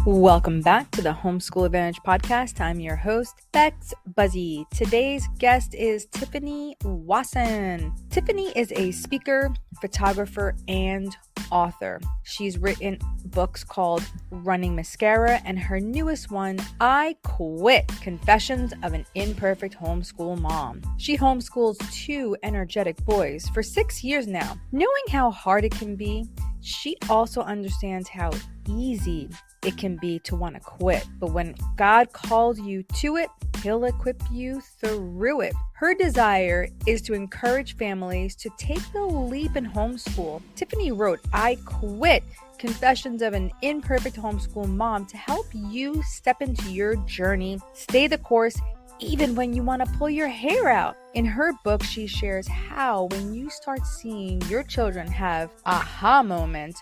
Welcome back to the Homeschool Advantage podcast. I'm your host, Bex Buzzy. Today's guest is Tiffany Wasson. Tiffany is a speaker, photographer, and author. She's written books called Running Mascara and her newest one, I Quit: Confessions of an Imperfect Homeschool Mom. She homeschools two energetic boys for 6 years now. Knowing how hard it can be, she also understands how easy it can be to want to quit. But when God calls you to it, He'll equip you through it. Her desire is to encourage families to take the leap in homeschool. Tiffany wrote, I Quit: Confessions of an Imperfect Homeschool Mom to help you step into your journey, stay the course, even when you want to pull your hair out. In her book, she shares how when you start seeing your children have aha moments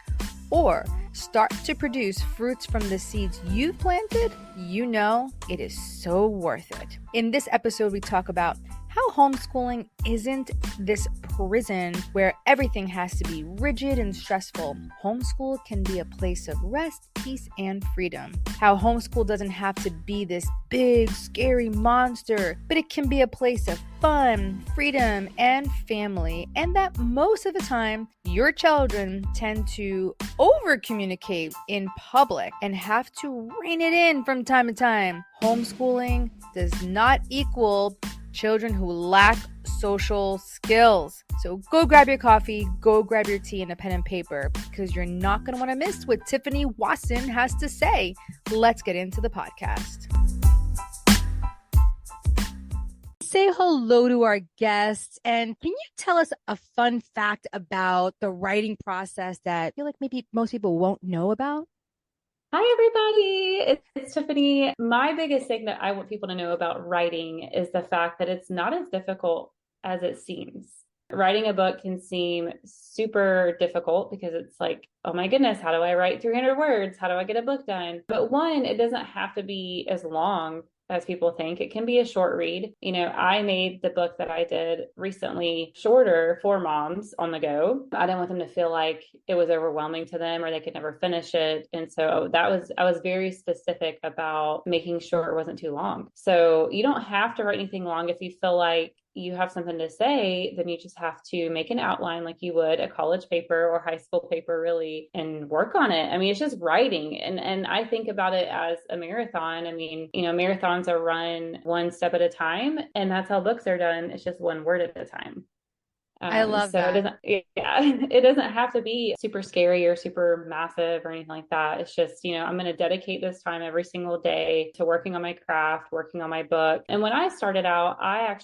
or start to produce fruits from the seeds you've planted, you know it is so worth it. In this episode, we talk about how homeschooling isn't this prison where everything has to be rigid and stressful. Homeschool can be a place of rest, peace, and freedom. How homeschool doesn't have to be this big, scary monster, but it can be a place of fun, freedom, and family. And that most of the time, your children tend to over-communicate in public and have to rein it in from time to time. Homeschooling does not equal children who lack social skills. So go grab your coffee, go grab your tea and a pen and paper, because you're not going to want to miss what Tiffany Wasson has to say. Let's get into the podcast. Say hello to our guests, and can you tell us a fun fact about the writing process that I feel like maybe most people won't know about? Hi, everybody. It's Tiffany. My biggest thing that I want people to know about writing is the fact that it's not as difficult as it seems. Writing a book can seem super difficult because it's like, oh my goodness, how do I write 300 words? How do I get a book done? But one, it doesn't have to be as long as people think. It can be a short read. You know, I made the book that I did recently shorter for moms on the go. I didn't want them to feel like it was overwhelming to them or they could never finish it. And so I was very specific about making sure it wasn't too long. So you don't have to write anything long. If you feel like you have something to say, then you just have to make an outline like you would a college paper or high school paper, really, and work on it. I mean, it's just writing. And I think about it as a marathon. I mean, you know, marathons are run one step at a time, and that's how books are done. It's just one word at a time. I love that. It doesn't have to be super scary or super massive or anything like that. It's just, you know, I'm going to dedicate this time every single day to working on my craft, working on my book. And when I started out, I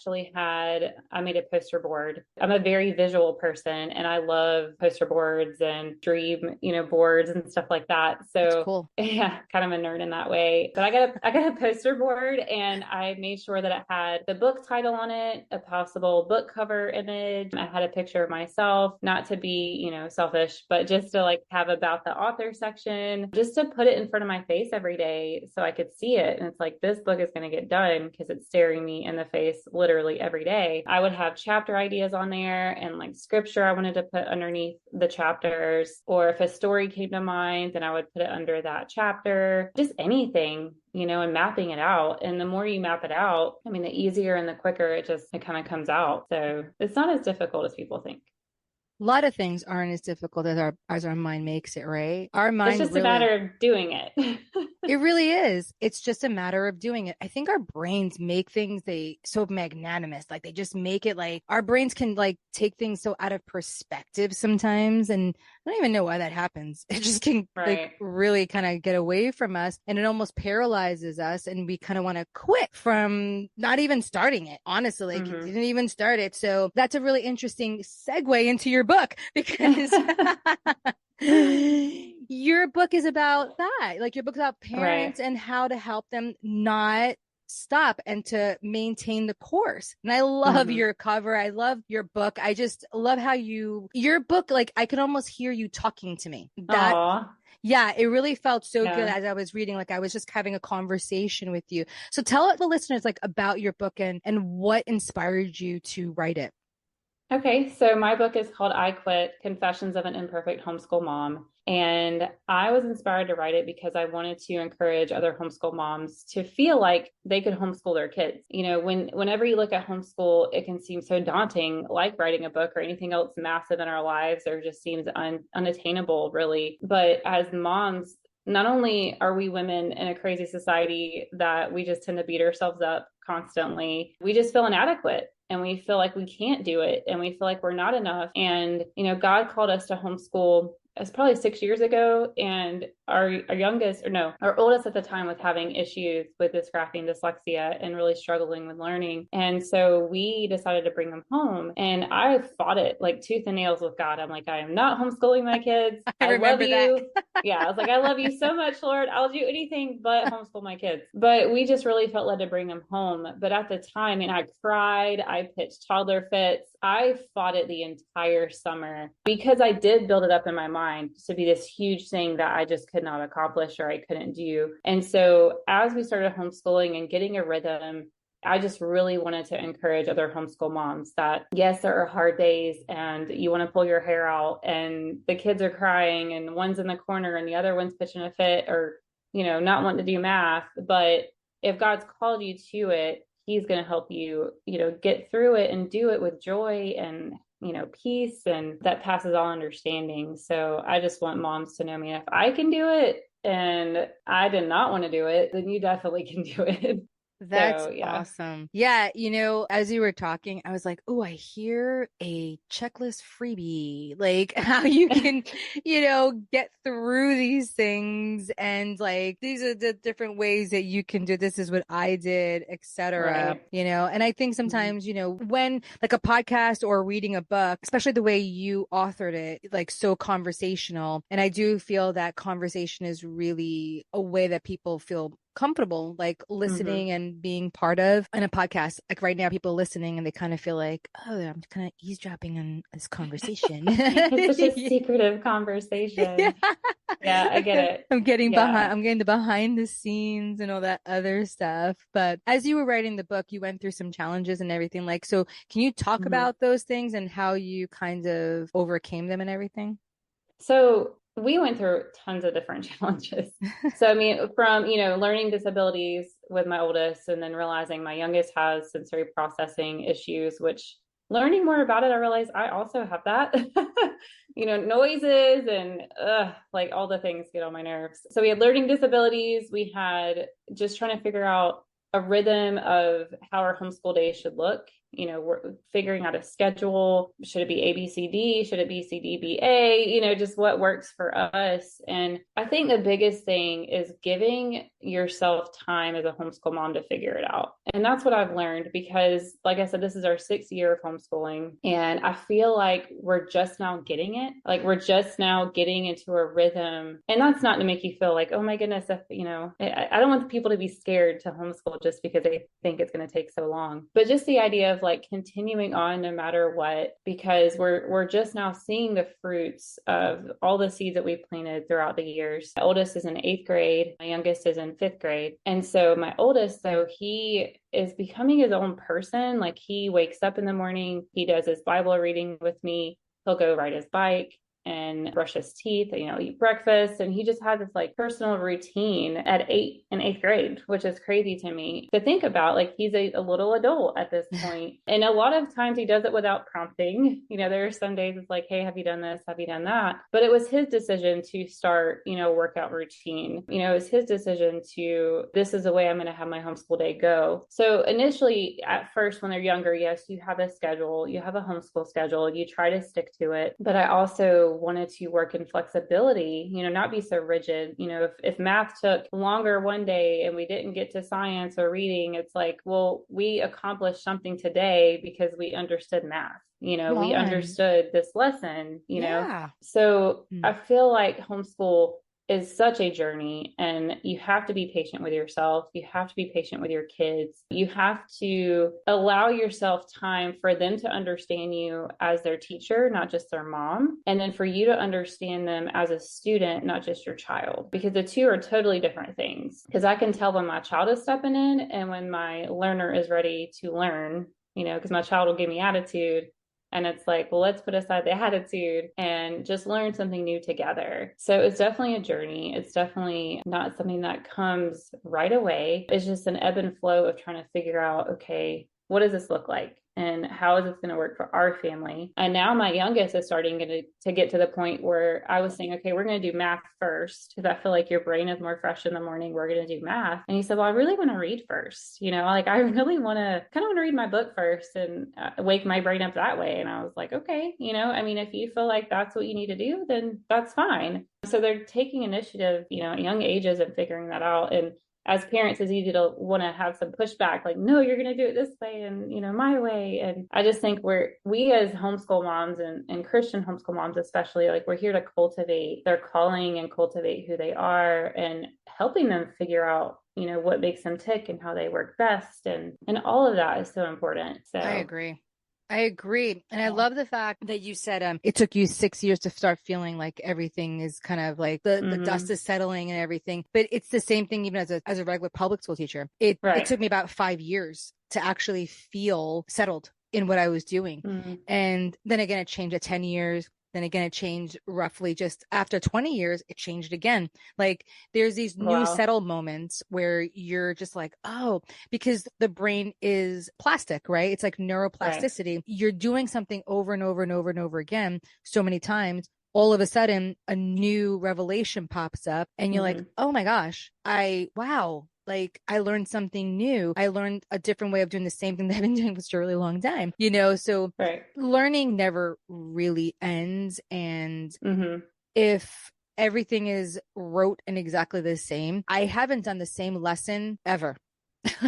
made a poster board. I'm a very visual person and I love poster boards and dream, you know, boards and stuff like that. So that's cool. Yeah, kind of a nerd in that way. But I got a poster board and I made sure that it had the book title on it, a possible book cover image. I had a picture of myself, not to be, you know, selfish, but just to like have about the author section, just to put it in front of my face every day so I could see it. And it's like, this book is going to get done because it's staring me in the face literally every day. I would have chapter ideas on there and like scripture I wanted to put underneath the chapters. Or if a story came to mind, then I would put it under that chapter, just anything, you know, and mapping it out. And the more you map it out, I mean, the easier and the quicker it kind of comes out. So it's not as difficult as people think. A lot of things aren't as difficult as our mind makes it, right? Our mind It's just a matter of doing it. It really is. It's just a matter of doing it. I think our brains make things so magnanimous. Like they just make it like our brains can like take things so out of perspective sometimes. And I don't even know why that happens. It just can like really kind of get away from us and it almost paralyzes us. And we kind of want to quit from not even starting it. Honestly, like it didn't even start it. So that's a really interesting segue into your book because your book is about that. Like your book's about parents and how to help them not stop and to maintain the course. And I love your cover. I love your book. I just love how your book, like I could almost hear you talking to me. Yeah, it really felt so good as I was reading, like I was just having a conversation with you. So tell the listeners like about your book and what inspired you to write it. Okay, so my book is called I Quit: Confessions of an Imperfect Homeschool Mom. And I was inspired to write it because I wanted to encourage other homeschool moms to feel like they could homeschool their kids. Whenever you look at homeschool, it can seem so daunting, like writing a book or anything else massive in our lives, or just seems unattainable, really. But as moms, not only are we women in a crazy society that we just tend to beat ourselves up constantly, we just feel inadequate and we feel like we can't do it and we feel like we're not enough. And, God called us to homeschool. It's probably 6 years ago. And our oldest at the time was having issues with dysgraphia and dyslexia and really struggling with learning. And so we decided to bring them home. And I fought it like tooth and nails with God. I'm like, I am not homeschooling my kids. I love you. Yeah, I was like, I love you so much, Lord. I'll do anything but homeschool my kids. But we just really felt led to bring them home. But at the time, and I cried, I pitched toddler fits. I fought it the entire summer because I did build it up in my mind to be this huge thing that I just could not accomplish or I couldn't do. And so as we started homeschooling and getting a rhythm, I just really wanted to encourage other homeschool moms that, yes, there are hard days and you want to pull your hair out and the kids are crying and one's in the corner and the other one's pitching a fit or, not wanting to do math. But if God's called you to it, He's going to help you, get through it and do it with joy and, peace and that passes all understanding. So I just want moms to know, if I can do it and I did not want to do it, then you definitely can do it. That's So, yeah. awesome. Yeah, as you were talking, I was like, oh, I hear a checklist freebie, like how you can, get through these things and like these are the different ways that you can do this is what I did, etc. Right. And I think sometimes, when like a podcast or reading a book, especially the way you authored it, like so conversational. And I do feel that conversation is really a way that people feel comfortable like listening and being part of in a podcast. Like right now people listening and they kind of feel like, oh, I'm kind of eavesdropping on this conversation. It's such a secretive conversation. Yeah, I get it. I'm getting the behind the scenes and all that other stuff. But as you were writing the book, you went through some challenges and everything. Like, so can you talk about those things and how you kind of overcame them and everything? So we went through tons of different challenges. So, from, learning disabilities with my oldest and then realizing my youngest has sensory processing issues, which learning more about it, I realized I also have that, noises and like all the things get on my nerves. So we had learning disabilities. We had just trying to figure out a rhythm of how our homeschool day should look. We're figuring out a schedule. Should it be A, B, C, D? Should it be C, D, B, A? Just what works for us. And I think the biggest thing is giving yourself time as a homeschool mom to figure it out. And that's what I've learned because, like I said, this is our 6th year of homeschooling. And I feel like we're just now getting it. Like we're just now getting into a rhythm. And that's not to make you feel like, oh my goodness, I don't want people to be scared to homeschool just because they think it's going to take so long. But just the idea of like continuing on no matter what, because we're just now seeing the fruits of all the seeds that we've planted throughout the years. My oldest is in 8th grade. My youngest is in 5th grade. And so my oldest, though, he is becoming his own person. Like he wakes up in the morning, he does his Bible reading with me. He'll go ride his bike and brush his teeth, eat breakfast. And he just had this like personal routine at 8th grade, which is crazy to me to think about. Like he's a little adult at this point. And a lot of times he does it without prompting. There are some days it's like, hey, have you done this? Have you done that? But it was his decision to start, workout routine. It was his decision to, this is the way I'm going to have my homeschool day go. So initially at first, when they're younger, yes, you have a schedule, you have a homeschool schedule, you try to stick to it. But I also wanted to work in flexibility, not be so rigid. If math took longer one day and we didn't get to science or reading, it's like, well, we accomplished something today because we understood math. We understood this lesson, So I feel like homeschool is such a journey and you have to be patient with yourself. You have to be patient with your kids. You have to allow yourself time for them to understand you as their teacher, not just their mom. And then for you to understand them as a student, not just your child, because the two are totally different things. Because I can tell when my child is stepping in and when my learner is ready to learn, because my child will give me attitude. And it's like, well, let's put aside the attitude and just learn something new together. So it's definitely a journey. It's definitely not something that comes right away. It's just an ebb and flow of trying to figure out, okay, what does this look like? And how is this going to work for our family? And now my youngest is starting to get to the point where I was saying, okay, we're going to do math first because I feel like your brain is more fresh in the morning. We're going to do math. And he said, well, I really want to read first. Like I really want to read my book first and wake my brain up that way. And I was like, okay, if you feel like that's what you need to do, then that's fine. So they're taking initiative, at young ages and figuring that out. And as parents, it's easy to want to have some pushback, like, no, you're going to do it this way and, my way. And I just think we as homeschool moms and Christian homeschool moms, especially, like we're here to cultivate their calling and cultivate who they are and helping them figure out, what makes them tick and how they work best. And all of that is so important. So I agree. And I love the fact that you said it took you 6 years to start feeling like everything is kind of like the dust is settling and everything. But it's the same thing even as a regular public school teacher. It took me about 5 years to actually feel settled in what I was doing. And then again, it changed at 10 years. Then again, it changed roughly just after 20 years, it changed again. Like there's these new settled moments where you're just like, oh, because the brain is plastic, right? It's like neuroplasticity. Right. You're doing something over and over and over and over again so many times. All of a sudden, a new revelation pops up and you're like, oh my gosh, wow. Like I learned something new. I learned a different way of doing the same thing that I've been doing for such a really long time, so learning never really ends. And if everything is rote and exactly the same, I haven't done the same lesson ever.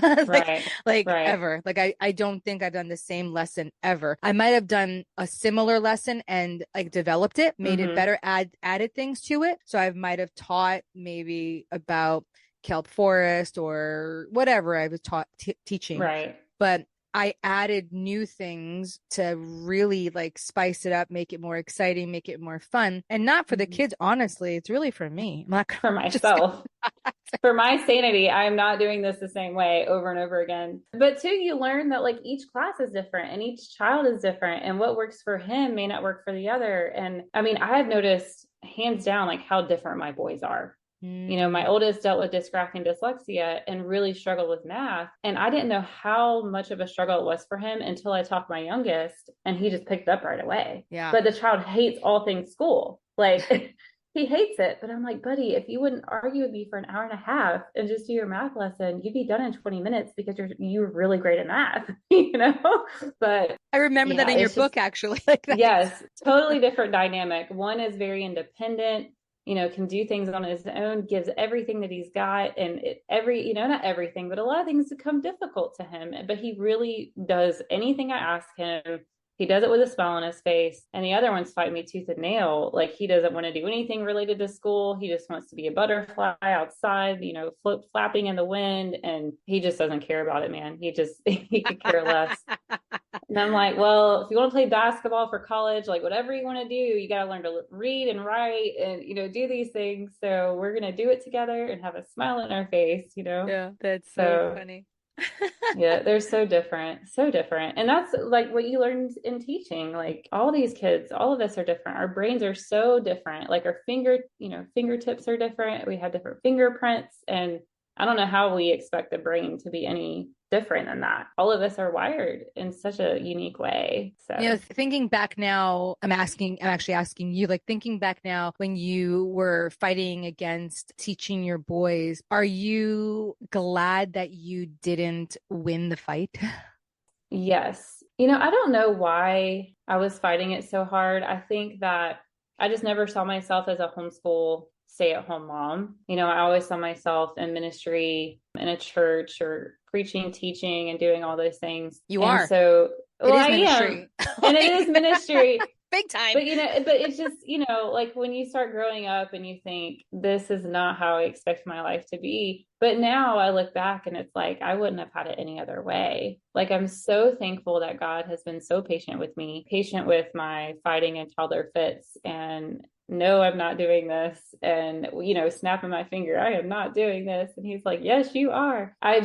Ever. Like I don't think I've done the same lesson ever. I might have done a similar lesson and like developed it, made it better, added things to it. So I might have taught maybe about kelp forest or whatever I was teaching. Right. But I added new things to really like spice it up, make it more exciting, make it more fun. And not for the kids, honestly. It's really for me. I'm not for myself. For my sanity, I'm not doing this the same way over and over again. But too, you learn that like each class is different and each child is different and what works for him may not work for the other. And I mean, I have noticed hands down like how different my boys are. My oldest dealt with dysgraphia and dyslexia and really struggled with math. And I didn't know how much of a struggle it was for him until I talked to my youngest and he just picked up right away. Yeah. But the child hates all things school. Like he hates it. But I'm like, buddy, if you wouldn't argue with me for an hour and a half and just do your math lesson, you'd be done in 20 minutes because you're really great at math, But I remember that in your book, actually. Yes, totally different dynamic. One is very independent, can do things on his own, gives everything that he's got. And not everything, but a lot of things become difficult to him. But he really does anything I ask him. He does it with a smile on his face. And the other one's fighting me tooth and nail. Like he doesn't want to do anything related to school. He just wants to be a butterfly outside, flapping in the wind. And he just doesn't care about it, man. He could care less. And I'm like, well, if you want to play basketball for college, like whatever you want to do, you got to learn to read and write and, do these things. So we're going to do it together and have a smile on our face, Yeah, that's so funny. Yeah, they're so different. And that's like what you learn in teaching. Like all these kids, all of us are different. Our brains are so different. Like our fingertips are different. We have different fingerprints. And I don't know how we expect the brain to be any different than that. All of us are wired in such a unique way. So, thinking back now, I'm actually asking you, like thinking back now when you were fighting against teaching your boys, are you glad that you didn't win the fight? Yes. I don't know why I was fighting it so hard. I think that I just never saw myself as a homeschool stay-at-home mom. I always saw myself in ministry, in a church, or preaching, teaching, and doing all those things. You are. So, I am. And it is ministry. Big time. But, but it's just, like when you start growing up and you think, this is not how I expect my life to be. But now I look back and it's like, I wouldn't have had it any other way. Like, I'm so thankful that God has been so patient with me, patient with my fighting and toddler fits, and no, I'm not doing this. And, snapping my finger, I am not doing this. And he's like, yes, you are. I'm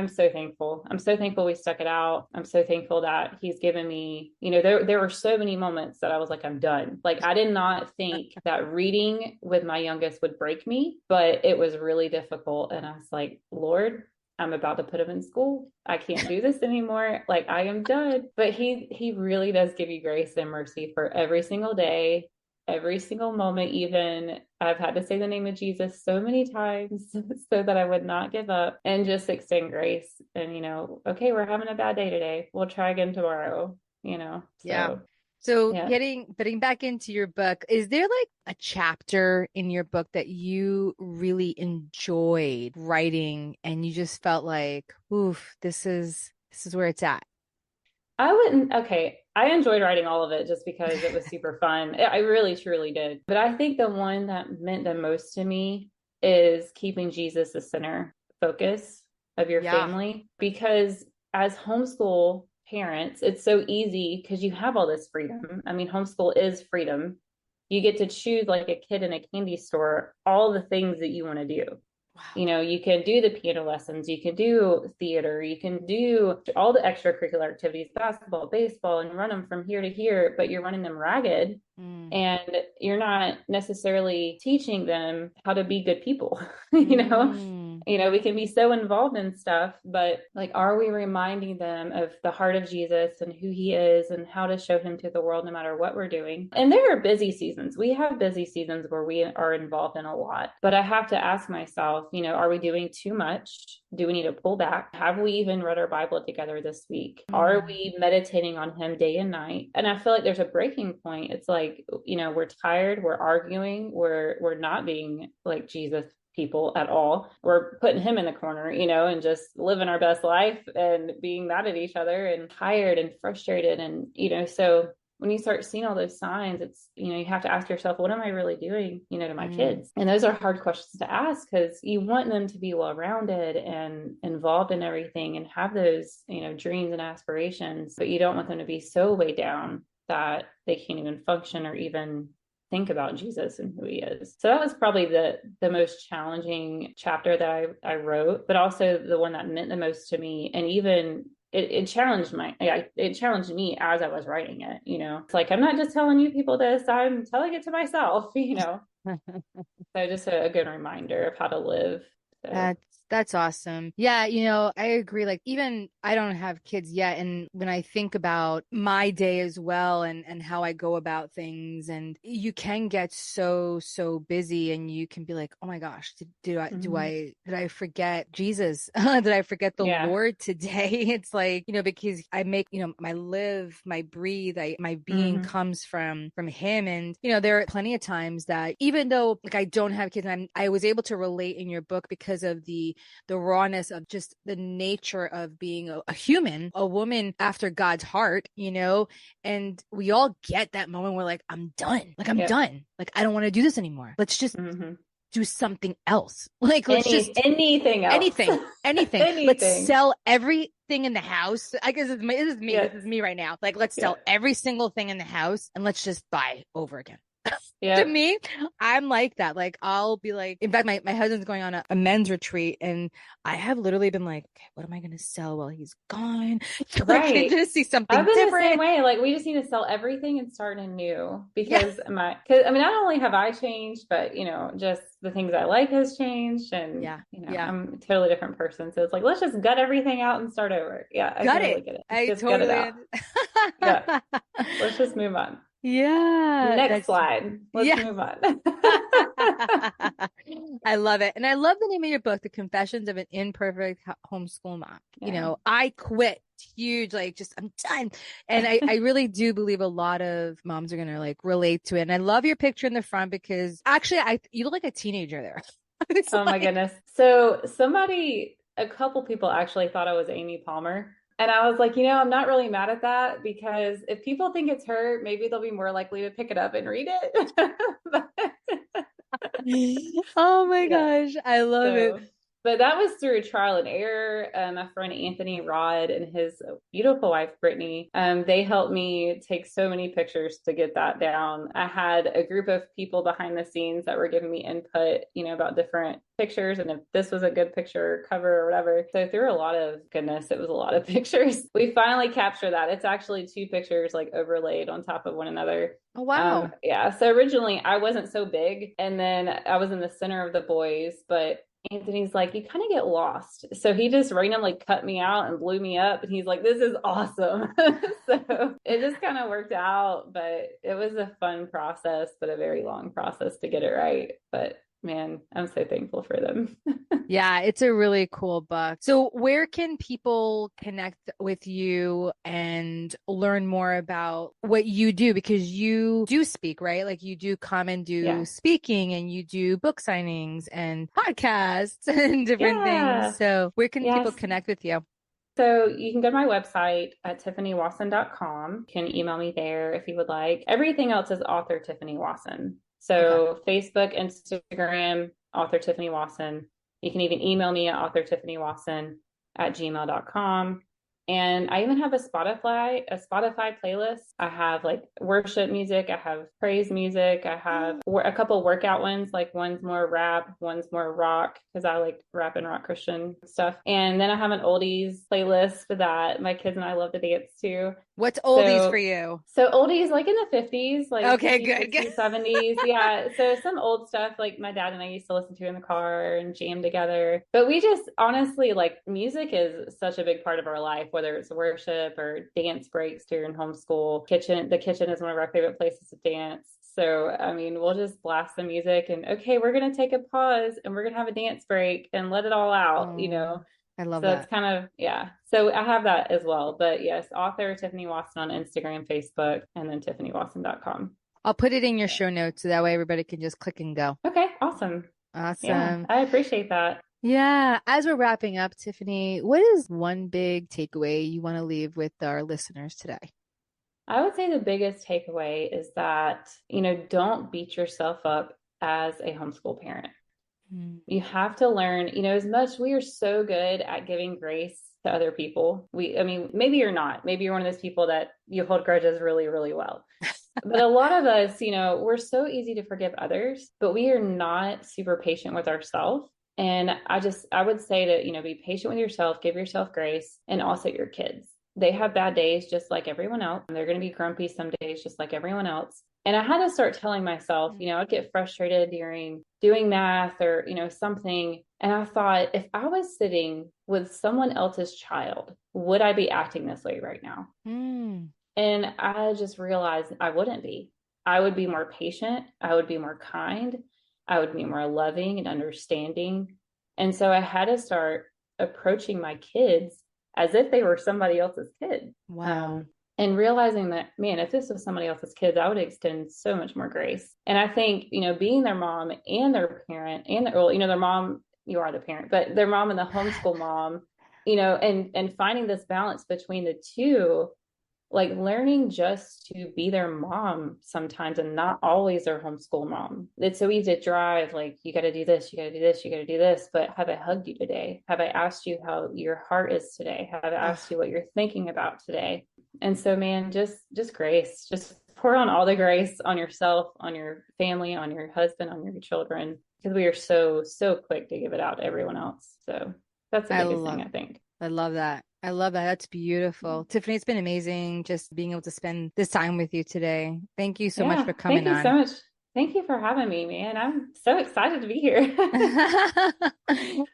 so thankful. I'm so thankful we stuck it out. I'm so thankful that he's given me, there were so many moments that I was like, I'm done. Like, I did not think that reading with my youngest would break me, but it was really difficult. And I was like, Lord, I'm about to put him in school. I can't do this anymore. Like, I am done. But he really does give you grace and mercy for every single day, every single moment. Even I've had to say the name of Jesus so many times so that I would not give up and just extend grace. And, okay, we're having a bad day today. We'll try again tomorrow, Yeah. so. So Yeah. getting back into your book, is there like a chapter in your book that you really enjoyed writing and you just felt like, oof, this is where it's at? Okay. I enjoyed writing all of it just because it was super fun. I really, truly did. But I think the one that meant the most to me is keeping Jesus the center focus of your Yeah. family. Because as homeschool parents, it's so easy because you have all this freedom. I mean, homeschool is freedom. You get to choose, like a kid in a candy store, all the things that you want to do. Wow. You can do the piano lessons, you can do theater, you can do all the extracurricular activities, basketball, baseball, and run them from here to here, but you're running them ragged. Mm. And you're not necessarily teaching them how to be good people. Mm. We can be so involved in stuff, but like, are we reminding them of the heart of Jesus and who he is and how to show him to the world no matter what we're doing? And there are busy seasons. We have busy seasons where we are involved in a lot, but I have to ask myself, are we doing too much? Do we need to pull back? Have we even read our Bible together this week? Are we meditating on him day and night? And I feel like there's a breaking point. It's like, we're tired, we're arguing, we're not being like Jesus people at all. We're putting him in the corner, and just living our best life and being mad at each other and tired and frustrated. And, so when you start seeing all those signs, it's, you have to ask yourself, what am I really doing, to my kids? And those are hard questions to ask because you want them to be well-rounded and involved in everything and have those, dreams and aspirations, but you don't want them to be so weighed down that they can't even function or even think about Jesus and who he is. So that was probably the most challenging chapter that I wrote, but also the one that meant the most to me. And even it challenged me as I was writing it. It's like, I'm not just telling you people this, I'm telling it to myself. So just a good reminder of how to live. So. That's awesome. Yeah, I agree. Like, even I don't have kids yet. And when I think about my day as well and how I go about things, and you can get so busy and you can be like, oh my gosh, did I forget Jesus? Did I forget the Lord today? It's like, because I make, my live, my breathe, my being comes from him. And, there are plenty of times that even though like I don't have kids, and I was able to relate in your book because of the rawness of just the nature of being a human, a woman after God's heart, and we all get that moment where like, I'm done. Like, I'm done. Like, I don't want to do this anymore. Let's just do something else. Like, let's just anything else. Anything. Let's sell everything in the house. I guess this is me. Yes. This is me right now. Like, let's sell every single thing in the house and let's just buy over again. To me, I'm like that. Like, I'll be like, in fact, my husband's going on a men's retreat, and I have literally been like, okay, what am I going to sell while he's gone? Right. Just see something I've been different. the same way. Like, we just need to sell everything and start anew because not only have I changed, but just the things I like has changed, and I'm a totally different person. So it's like, let's just gut everything out and start over. Yeah, I totally get it. I totally gut it out. Let's just move on. Yeah. Next slide. Let's move on. I love it. And I love the name of your book, The Confessions of an Imperfect Homeschool Mom. Yeah. I quit. Huge, like, just I'm done. And I really do believe a lot of moms are gonna like relate to it. And I love your picture in the front because actually you look like a teenager there. My goodness. So a couple people actually thought I was Amy Palmer. And I was like, I'm not really mad at that because if people think it's her, maybe they'll be more likely to pick it up and read it. Oh my gosh. I love it. But that was through trial and error. My friend Anthony Rod and his beautiful wife Brittany, they helped me take so many pictures to get that down. I had a group of people behind the scenes that were giving me input, about different pictures and if this was a good picture cover or whatever. So through a lot of goodness, it was a lot of pictures. We finally captured that. It's actually two pictures like overlaid on top of one another. Oh, wow. Yeah. So originally I wasn't so big, and then I was in the center of the boys, but Anthony's like, you kind of get lost. So he just randomly cut me out and blew me up. And he's like, this is awesome. So it just kind of worked out, but it was a fun process, but a very long process to get it right. But man, I'm so thankful for them. Yeah, it's a really cool book. So where can people connect with you and learn more about what you do? Because you do speak, right? Like you do come and do speaking, and you do book signings and podcasts and different things. So where can people connect with you? So you can go to my website at tiffanyWasson.com. You can email me there if you would like. Everything else is author Tiffany Wasson. So Facebook, Instagram, author Tiffany Wasson. You can even email me at authortiffany.wasson@gmail.com. And I even have a Spotify playlist. I have like worship music. I have praise music. I have a couple workout ones, like one's more rap, one's more rock, because I like rap and rock Christian stuff. And then I have an oldies playlist for that. My kids and I love to dance too. What's oldies for you? So oldies, like in the 50s, like okay, 50s, good. 60s, 70s. Yeah. So some old stuff like my dad and I used to listen to in the car and jam together. But we just honestly, like, music is such a big part of our life, whether it's worship or dance breaks during homeschool. The kitchen is one of our favorite places to dance. So, I mean, we'll just blast the music and, okay, we're going to take a pause and we're going to have a dance break and let it all out, I love that. So it's kind of, So I have that as well. But yes, author Tiffany Wasson on Instagram, Facebook, and then tiffanyWasson.com. I'll put it in your show notes so that way everybody can just click and go. Okay, awesome. Yeah, I appreciate that. Yeah. As we're wrapping up, Tiffany, what is one big takeaway you want to leave with our listeners today? I would say the biggest takeaway is that, don't beat yourself up as a homeschool parent. You have to learn, as much we are so good at giving grace to other people. Maybe you're not. Maybe you're one of those people that you hold grudges really, really well. But a lot of us, we're so easy to forgive others, but we are not super patient with ourselves. And I would say that, be patient with yourself, give yourself grace, and also your kids. They have bad days just like everyone else. And they're going to be grumpy some days just like everyone else. And I had to start telling myself, I'd get frustrated during doing math or, something. And I thought, if I was sitting with someone else's child, would I be acting this way right now? And I just realized I wouldn't be. I would be more patient. I would be more kind. I would be more loving and understanding. And so I had to start approaching my kids as if they were somebody else's kid. Wow. And realizing that, man, if this was somebody else's kids, I would extend so much more grace. And I think, being their mom and their parent and their mom, you are the parent, but their mom and the homeschool mom, and finding this balance between the two, like learning just to be their mom sometimes and not always their homeschool mom. It's so easy to drive, like, you got to do this, you got to do this, you got to do this. But have I hugged you today? Have I asked you how your heart is today? Have I asked you what you're thinking about today? And so, man, just grace, just pour on all the grace on yourself, on your family, on your husband, on your children, because we are so quick to give it out to everyone else. So that's the biggest thing, I think. I love that. I love that. That's beautiful. Tiffany, it's been amazing just being able to spend this time with you today. Thank you so much for coming on. Thank you so much. Thank you for having me, man. I'm so excited to be here.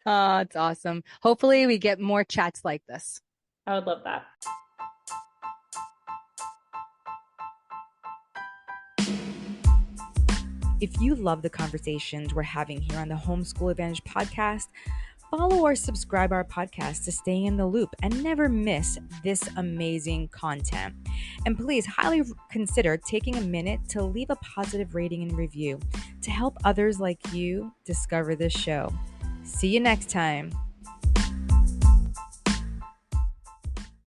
Oh, it's awesome. Hopefully we get more chats like this. I would love that. If you love the conversations we're having here on the Homeschool Advantage podcast, follow or subscribe our podcast to stay in the loop and never miss this amazing content. And please highly consider taking a minute to leave a positive rating and review to help others like you discover this show. See you next time.